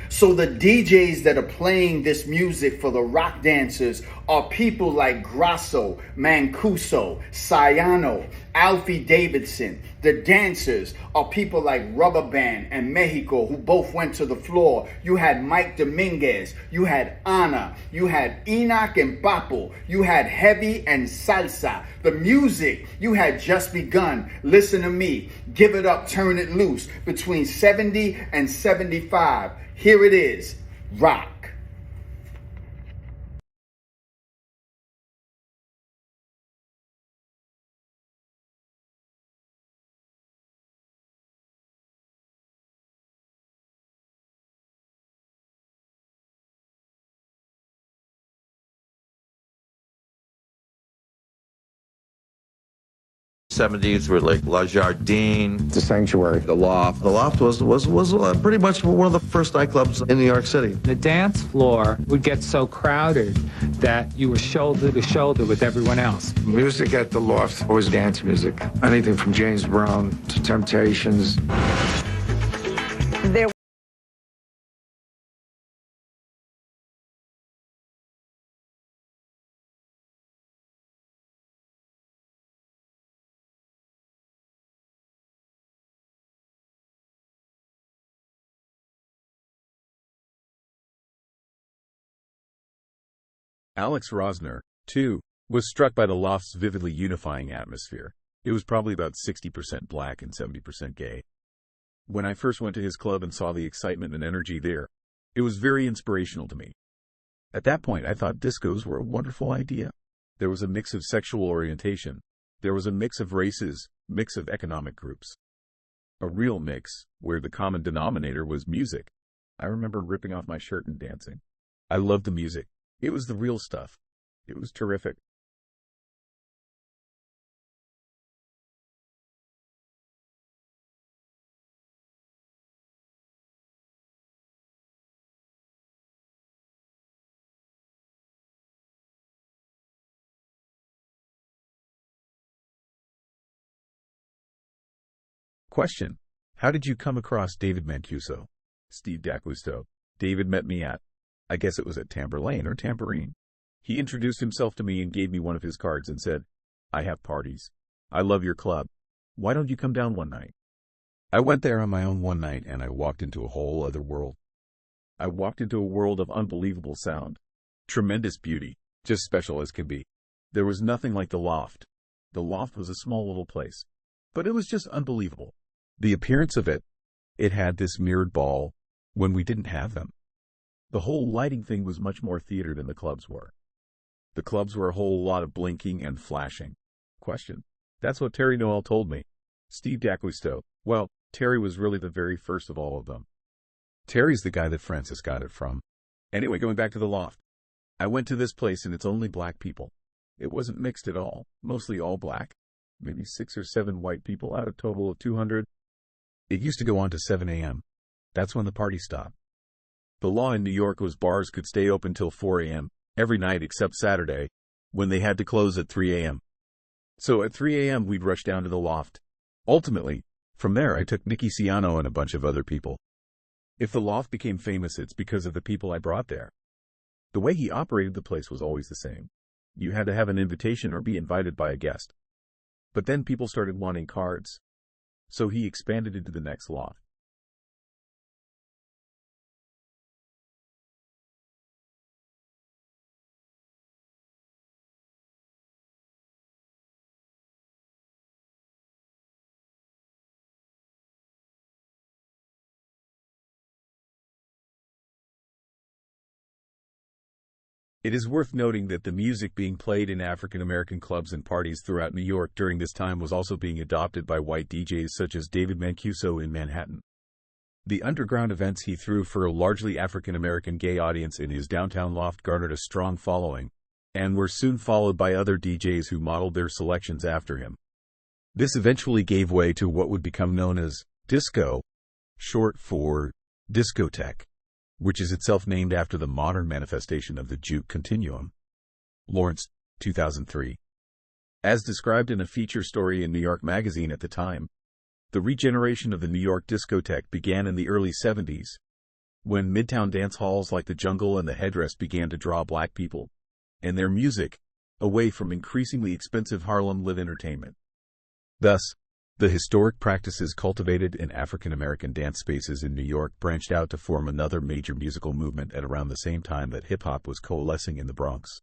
So the DJs that are playing this music for the rock dancers are people like Grasso, Mancuso, Sayano, Alfie Davidson. The dancers are people like Rubber Band and Mexico, who both went to the floor. You had Mike Dominguez, you had Ana, you had Enoch and Papo, you had Heavy and Salsa. The music, you had Just Begun, Listen to Me, Give It Up, Turn It Loose, between 70 and 75. Here it is, rock. '70s were like La Jardine, The Sanctuary, the Loft. The Loft was pretty much one of the first nightclubs in New York City. The dance floor would get so crowded that you were shoulder to shoulder with everyone else. Music at the Loft was dance music. Anything from James Brown to Temptations. There Alex Rosner, too, was struck by the Loft's vividly unifying atmosphere. It was probably about 60% black and 70% gay. When I first went to his club and saw the excitement and energy there, it was very inspirational to me. At that point, I thought discos were a wonderful idea. There was a mix of sexual orientation. There was a mix of races, mix of economic groups. A real mix, where the common denominator was music. I remember ripping off my shirt and dancing. I loved the music. It was the real stuff. It was terrific. Question: how did you come across David Mancuso? Steve D'Acquisto. David met me at, I guess it was at Tamberlane or Tambourine. He introduced himself to me and gave me one of his cards and said, "I have parties. I love your club. Why don't you come down one night?" I went there on my own one night and I walked into a whole other world. I walked into a world of unbelievable sound, tremendous beauty, just special as can be. There was nothing like the Loft. The Loft was a small little place, but it was just unbelievable. The appearance of it, it had this mirrored ball when we didn't have them. The whole lighting thing was much more theater than the clubs were. The clubs were a whole lot of blinking and flashing. Question: that's what Terry Noel told me. Steve D'Acquisto. Well, Terry was really the very first of all of them. Terry's the guy that Francis got it from. Anyway, going back to the Loft. I went to this place and it's only black people. It wasn't mixed at all. Mostly all black. Maybe 6 or 7 white people out of a total of 200. It used to go on to 7 a.m. That's when the party stopped. The law in New York was bars could stay open till 4 a.m. every night except Saturday, when they had to close at 3 a.m. So at 3 a.m. we'd rush down to the Loft. Ultimately, from there I took Nicky Ciano and a bunch of other people. If the Loft became famous, it's because of the people I brought there. The way he operated the place was always the same. You had to have an invitation or be invited by a guest. But then people started wanting cards. So he expanded into the next Loft. It is worth noting that the music being played in African American clubs and parties throughout New York during this time was also being adopted by white DJs such as David Mancuso in Manhattan. The underground events he threw for a largely African American gay audience in his downtown Loft garnered a strong following, and were soon followed by other DJs who modeled their selections after him. This eventually gave way to what would become known as disco, short for discotheque, which is itself named after the modern manifestation of the juke continuum. Lawrence, 2003. As described in a feature story in New York Magazine at the time, the regeneration of the New York discotheque began in the early 70s, when Midtown dance halls like the Jungle and the Headdress began to draw black people and their music away from increasingly expensive Harlem Live entertainment. Thus, the historic practices cultivated in African American dance spaces in New York branched out to form another major musical movement at around the same time that hip-hop was coalescing in the Bronx.